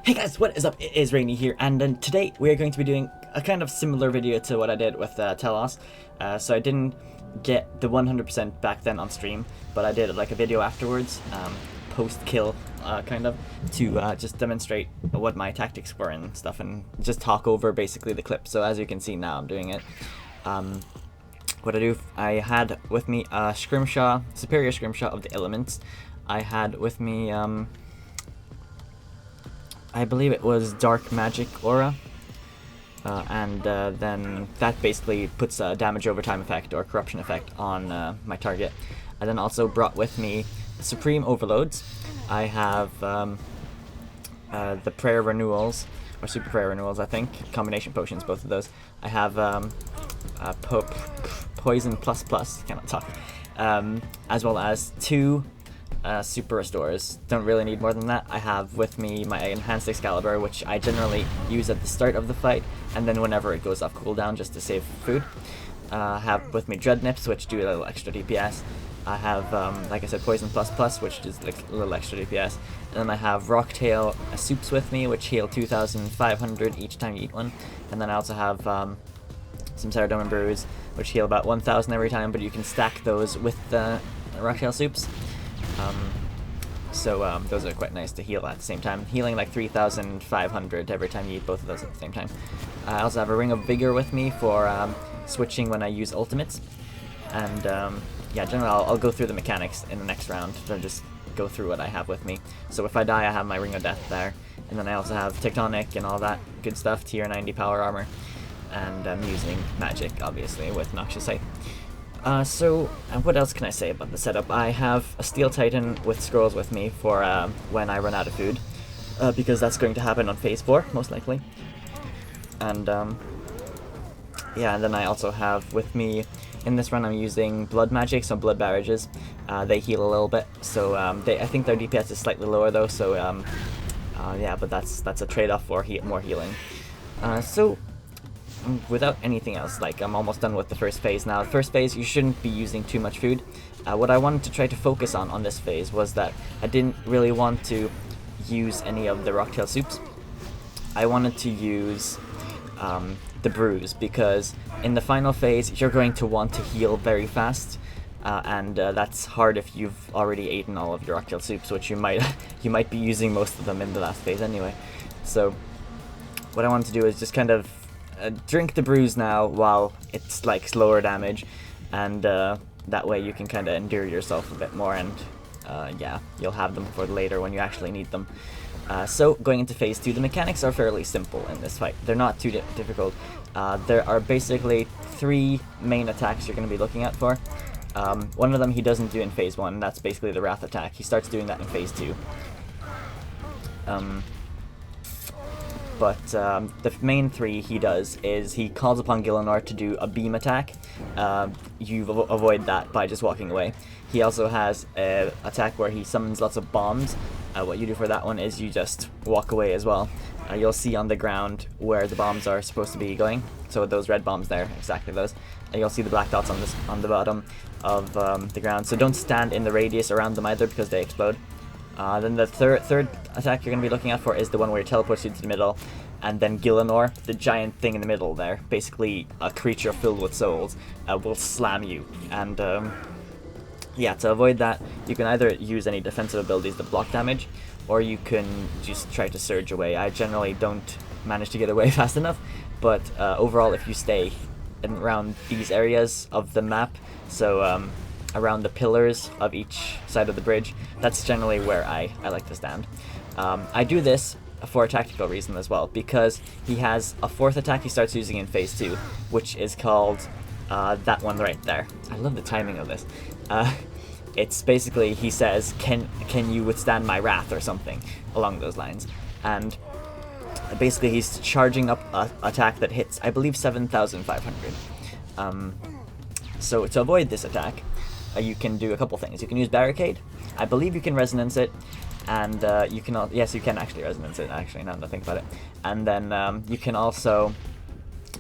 Hey guys, what is up? It is Rainy here, and today we are going to be doing a kind of similar video to what I did with Telos. So I didn't get the 100% back then on stream, but I did like a video afterwards, post-kill kind of, to just demonstrate what my tactics were and stuff, and just talk over basically the clip. So as you can see now, I'm doing it. I had with me a scrimshaw, superior scrimshaw of the elements. I had with me I believe it was Dark Magic Aura, and then that basically puts a damage over time effect or corruption effect on my target. I then also brought with me Supreme Overloads. I have the Prayer Renewals, or Super Prayer Renewals, I think, combination potions, both of those. I have Poison Plus Plus, cannot talk, as well as two super restores. Don't really need more than that. I have with me my enhanced Excalibur, which I generally use at the start of the fight, and then whenever it goes off cooldown just to save food. I have with me Dread Nips, which do a little extra DPS. I have, like I said, Poison Plus Plus, which is like a little extra DPS. And then I have Rocktail Soups with me, which heal 2,500 each time you eat one. And then I also have some Ceridome Brews, which heal about 1,000 every time, but you can stack those with the Rocktail Soups. Those are quite nice to heal at the same time. Healing like 3,500 every time you eat both of those at the same time. I also have a Ring of Vigor with me for switching when I use ultimates. And yeah, generally I'll go through the mechanics in the next round to just go through what I have with me. So if I die, I have my Ring of Death there. And then I also have Tectonic and all that good stuff, tier 90 power armor. And I'm using magic, obviously, with Noxious Sight. What else can I say about the setup? I have a Steel Titan with scrolls with me for when I run out of food, because that's going to happen on phase 4, most likely. And yeah, and then I also have with me, in this run I'm using Blood Magic, so Blood Barrages. They heal a little bit, so I think their DPS is slightly lower though, so yeah, but that's a trade-off for more healing. Without anything else, like, I'm almost done with the first phase now. The first phase, you shouldn't be using too much food. What I wanted to try to focus on this phase was that I didn't really want to use any of the Rocktail Soups. I wanted to use the brews, because in the final phase, you're going to want to heal very fast. And that's hard if you've already eaten all of your Rocktail Soups, which you might be using most of them in the last phase anyway. So what I wanted to do is just kind of drink the brews now while it's like slower damage, and that way you can kind of endure yourself a bit more, and yeah, you'll have them for later when you actually need them. So going into phase 2, the mechanics are fairly simple in this fight. They're not too difficult. There are basically 3 main attacks you're going to be looking at for. One of them he doesn't do in phase 1, that's basically the Wrath attack. He starts doing that in phase 2. But the main 3 he does is he calls upon Gillinor to do a beam attack. You avoid that by just walking away. He also has an attack where he summons lots of bombs. What you do for that one is you just walk away as well. You'll see on the ground where the bombs are supposed to be going. So those red bombs there, exactly those. You'll see the black dots on the bottom of the ground. So don't stand in the radius around them either, because they explode. Then the third attack you're going to be looking out for is the one where it teleports you to the middle, and then Gillinor, the giant thing in the middle there, basically a creature filled with souls, will slam you. And yeah, to avoid that, you can either use any defensive abilities that block damage, or you can just try to surge away. I generally don't manage to get away fast enough, but overall, if you stay around these areas of the map, so around the pillars of each side of the bridge, that's generally where I like to stand. I do this for a tactical reason as well, because he has a 4th attack he starts using in phase 2, which is called that one right there. I love the timing of this. It's basically, he says, can you withstand my wrath, or something along those lines. And basically he's charging up an attack that hits, I believe, 7,500. So to avoid this attack, you can do a couple things. You can use Barricade. I believe you can Resonance it, and you can yes, you can actually Resonance it, actually, now that I think about it. And then you can also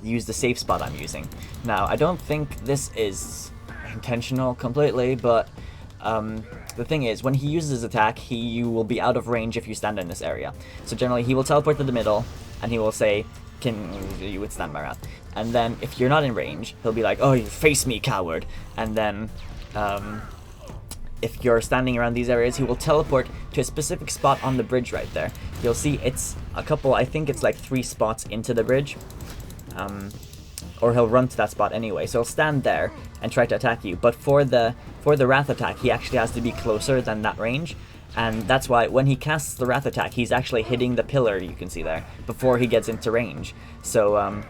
use the safe spot I'm using. Now, I don't think this is intentional completely, but the thing is, when he uses his attack, you will be out of range if you stand in this area. So generally, he will teleport to the middle, and he will say, "Can you withstand my wrath?" And then, if you're not in range, he'll be like, "Oh, you face me, coward!" And then, if you're standing around these areas, he will teleport to a specific spot on the bridge right there. You'll see it's a couple, I think it's like 3 spots into the bridge. Or he'll run to that spot anyway. So he'll stand there and try to attack you. But for the Wrath attack, he actually has to be closer than that range. And that's why when he casts the Wrath attack, he's actually hitting the pillar, you can see there, before he gets into range. So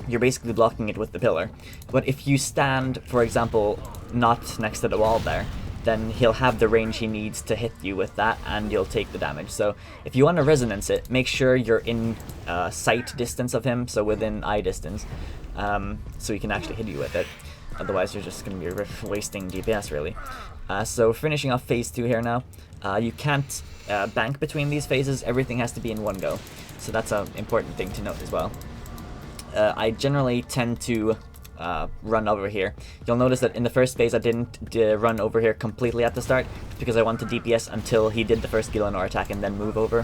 you're basically blocking it with the pillar. But if you stand, for example, not next to the wall there, then he'll have the range he needs to hit you with that, and you'll take the damage. So if you want to resonance it, make sure you're in sight distance of him, so within eye distance, so he can actually hit you with it. Otherwise, you're just going to be wasting DPS, really. So finishing off phase 2 here now. You can't bank between these phases. Everything has to be in one go. So that's an important thing to note as well. I generally tend to run over here. You'll notice that in the first phase I didn't run over here completely at the start, because I wanted DPS until he did the first Gillinor attack and then move over,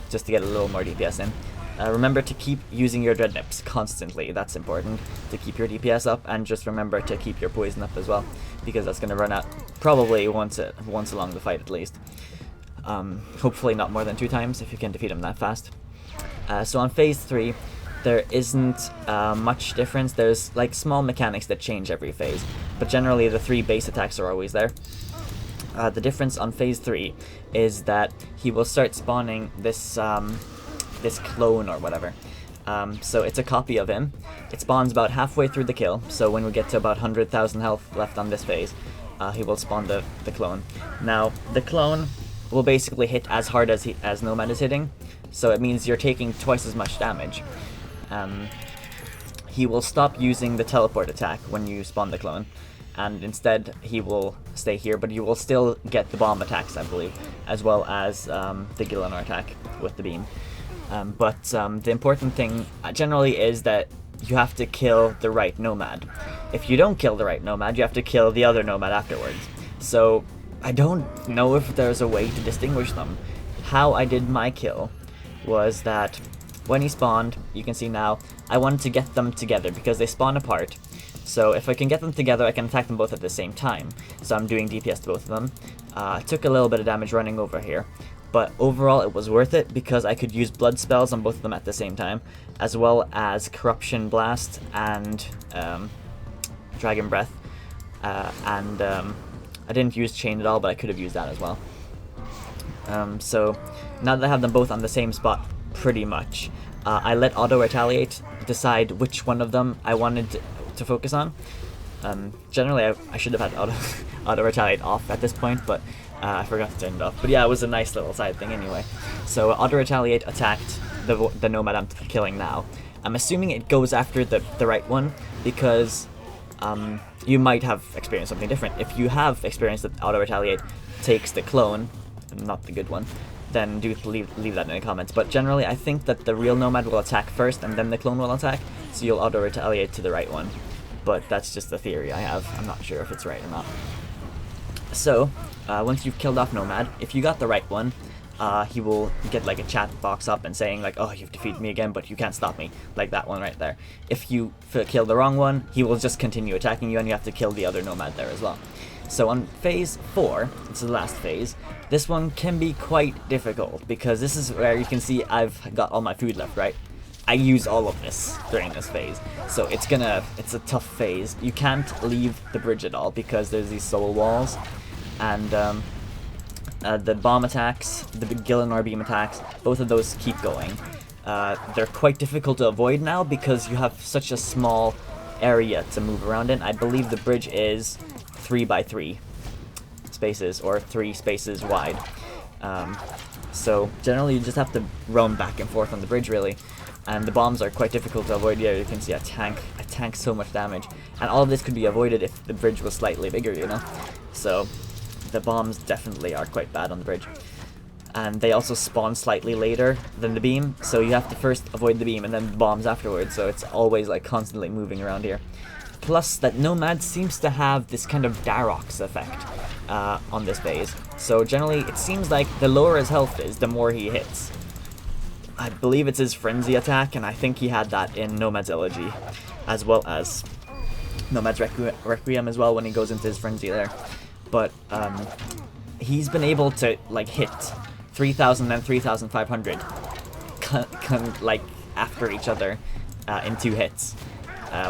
just to get a little more DPS in. Remember to keep using your Dread Nips constantly. That's important, to keep your DPS up, and just remember to keep your poison up as well, because that's going to run out probably once along the fight at least. Hopefully not more than 2 times if you can defeat him that fast. So on phase 3, there isn't much difference. There's like small mechanics that change every phase, but generally the 3 base attacks are always there. The difference on phase 3 is that he will start spawning this this clone or whatever. So it's a copy of him. It spawns about halfway through the kill, so when we get to about 100,000 health left on this phase, he will spawn the clone. Now, the clone will basically hit as hard as Nomad is hitting, so it means you're taking twice as much damage. He will stop using the teleport attack when you spawn the clone, and instead he will stay here, but you will still get the bomb attacks, I believe, as well as the Gillinor attack with the beam. But the important thing generally is that you have to kill the right Nomad. If you don't kill the right Nomad, you have to kill the other Nomad afterwards. So I don't know if there's a way to distinguish them. How I did my kill was that when he spawned, you can see now, I wanted to get them together because they spawn apart. So if I can get them together, I can attack them both at the same time. So I'm doing DPS to both of them. I took a little bit of damage running over here, but overall it was worth it because I could use blood spells on both of them at the same time, as well as Corruption Blast and Dragon Breath. I didn't use Chain at all, but I could have used that as well. So now that I have them both on the same spot, pretty much, I let Auto Retaliate decide which one of them I wanted to focus on. Generally, I should have had Auto Retaliate off at this point, but I forgot to turn it off. But yeah, it was a nice little side thing anyway. So Auto Retaliate attacked the Nomad I'm killing now. I'm assuming it goes after the right one, because you might have experienced something different. If you have experienced that Auto Retaliate takes the clone, not the good one, then do leave that in the comments. But generally, I think that the real Nomad will attack first and then the clone will attack, so you'll Auto Retaliate to the right one. But that's just a theory I have. I'm not sure if it's right or not. So, once you've killed off Nomad, if you got the right one, he will get like a chat box up and saying like, "Oh, you've defeated me again, but you can't stop me," like that one right there. If you kill the wrong one, he will just continue attacking you, and you have to kill the other Nomad there as well. So on phase 4, it's the last phase, this one can be quite difficult, because this is where you can see I've got all my food left, right? I use all of this during this phase, so it's a tough phase. You can't leave the bridge at all, because there's these soul walls, and the bomb attacks, the Gillinor beam attacks, both of those keep going. They're quite difficult to avoid now, because you have such a small area to move around in. I believe the bridge is 3 by 3 spaces, or 3 spaces wide. So generally you just have to roam back and forth on the bridge, really. And the bombs are quite difficult to avoid. Yeah, you can see I tank so much damage. And all of this could be avoided if the bridge was slightly bigger, you know? So the bombs definitely are quite bad on the bridge. And they also spawn slightly later than the beam, so you have to first avoid the beam and then the bombs afterwards, so it's always like constantly moving around here. plus that Nomad seems to have this kind of Darox effect on this phase. So generally, it seems like the lower his health is, the more he hits. I believe it's his Frenzy attack, and I think he had that in Nomad's Elegy, as well as Nomad's Requiem as well when he goes into his Frenzy there. But he's been able to like hit 3,000 and 3,500 like after each other in 2 hits.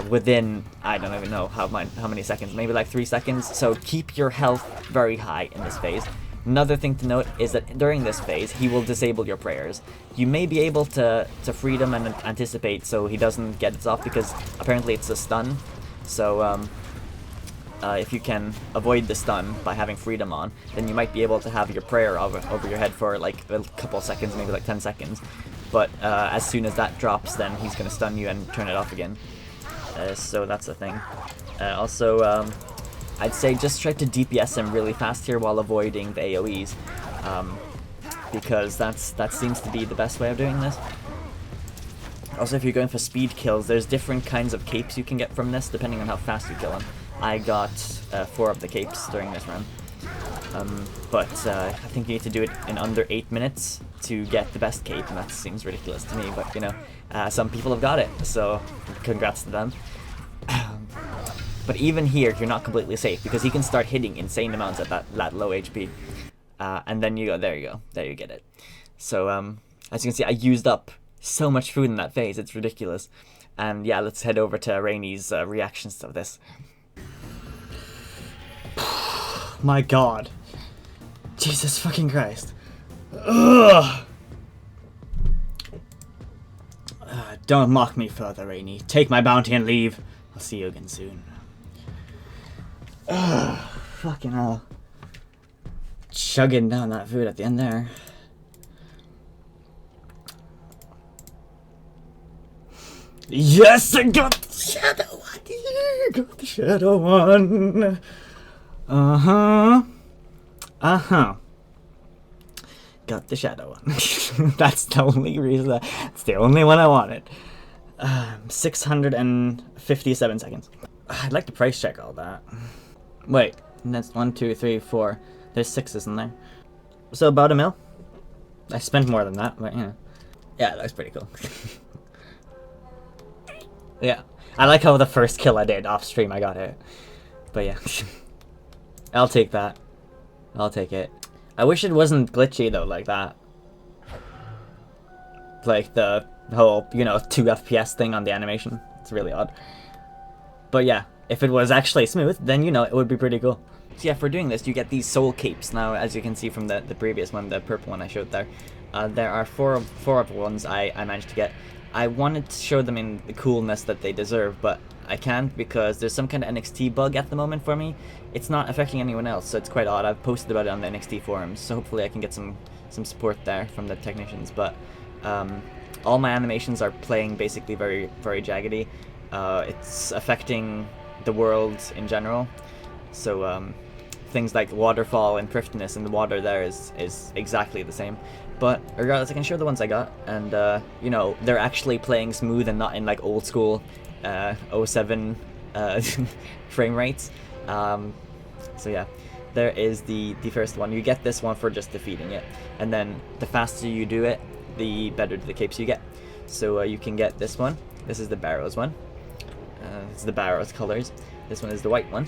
Within, I don't even know how many seconds, maybe like 3 seconds. So keep your health very high in this phase. Another thing to note is that during this phase, he will disable your prayers. You may be able to freedom and anticipate so he doesn't get it off, because apparently it's a stun. So if you can avoid the stun by having freedom on, then you might be able to have your prayer over your head for like a couple seconds, maybe like 10 seconds. But as soon as that drops, then he's going to stun you and turn it off again. So that's the thing. Also, I'd say just try to DPS him really fast here while avoiding the AoEs, because that seems to be the best way of doing this. Also, if you're going for speed kills, there's different kinds of capes you can get from this depending on how fast you kill him. I got 4 of the capes during this run, but I think you need to do it in under 8 minutes to get the best cape, and that seems ridiculous to me, but you know, some people have got it, so congrats to them. But even here, you're not completely safe, because he can start hitting insane amounts at that low HP. And then you go, there you get it. So, as you can see, I used up so much food in that phase, it's ridiculous. And yeah, let's head over to Rainy's reactions to this. My god. Jesus fucking Christ. Ugh. Don't mock me further, Rainy. Take my bounty and leave. I'll see you again soon. Ugh, fucking hell. Chugging down that food at the end there. Yes, I got the shadow one. Got the shadow one. Got the shadow one. That's the only reason. That's the only one I wanted. 657 seconds. I'd like to price check all that. Wait, that's 1, 2, 3, 4. There's 6, isn't there? So about $1 mil. I spent more than that, but you know. Yeah, that's pretty cool. Yeah, I like how the first kill I did off stream I got it. But yeah, I'll take that. I'll take it. I wish it wasn't glitchy though, like that. Like the whole, you know, 2 FPS thing on the animation. It's really odd. But yeah, if it was actually smooth, then you know, it would be pretty cool. So yeah, for doing this, you get these soul capes. Now, as you can see from the previous one, the purple one I showed there, there are four of the ones I managed to get. I wanted to show them in the coolness that they deserve, but I can't because there's some kind of NXT bug at the moment for me. It's not affecting anyone else, so it's quite odd. I've posted about it on the NXT forums, so hopefully I can get some support there from the technicians. But all my animations are playing basically very, very jaggedy. It's affecting the world in general. So things like waterfall and thriftiness in the water there is exactly the same. But regardless, I can show the ones I got, and you know, they're actually playing smooth and not in like old school 07 frame rates. So yeah, there is the first one. You get this one for just defeating it, and then the faster you do it, the better the capes you get. So you can get this one. This is the Barrows one. This is the Barrows colors. This one is the white one.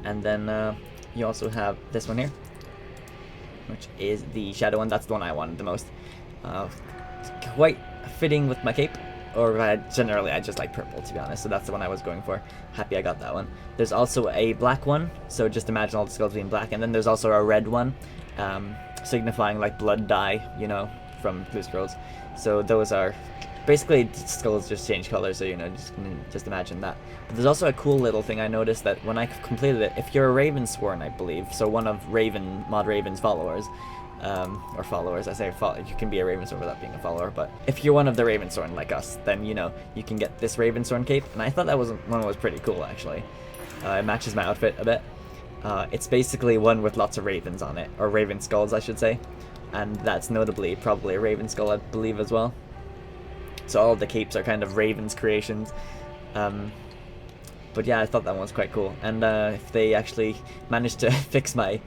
And then you also have this one here, which is the shadow one. That's the one I wanted the most. Quite fitting with my cape, or generally I just like purple, to be honest, so that's the one I was going for. Happy I got that one. There's also a black one, so just imagine all the skulls being black, and then there's also a red one, signifying like blood dye, you know, from Blue Scrolls. So those are basically skulls just change color, so you know, just imagine that. But there's also a cool little thing I noticed that when I completed it, if you're a Ravensworn, I believe, so one of Mod Raven's followers, or followers, I say you can be a Ravensworn without being a follower, but if you're one of the Ravensworn like us, then you know, you can get this Ravensworn cape, and I thought that one was pretty cool actually. It matches my outfit a bit. It's basically one with lots of ravens on it, or raven skulls I should say, and that's notably probably a raven skull I believe as well. So all of the capes are kind of Raven's creations. But yeah, I thought that one was quite cool. And if they actually managed to fix my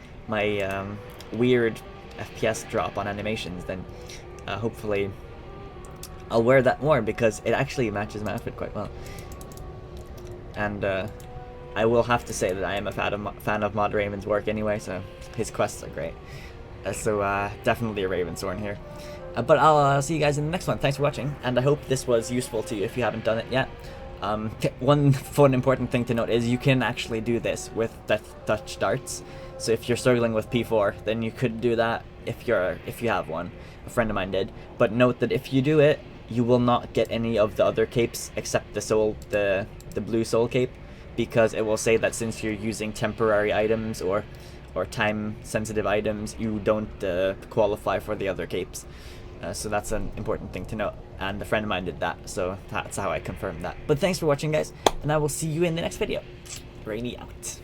weird FPS drop on animations, then hopefully I'll wear that more, because it actually matches my outfit quite well. And I will have to say that I am a fan of Mod Raven's work anyway, so his quests are great. So definitely a Ravensworn here. But I'll see you guys in the next one. Thanks for watching, and I hope this was useful to you if you haven't done it yet. One fun important thing to note is you can actually do this with Dutch darts. So if you're struggling with P4, then you could do that if you have one. A friend of mine did. But note that if you do it, you will not get any of the other capes except the blue soul cape, because it will say that since you're using temporary items or time sensitive items, you don't qualify for the other capes. So that's an important thing to note, and a friend of mine did that, so that's how I confirmed that. But thanks for watching, guys, and I will see you in the next video. Rainy out.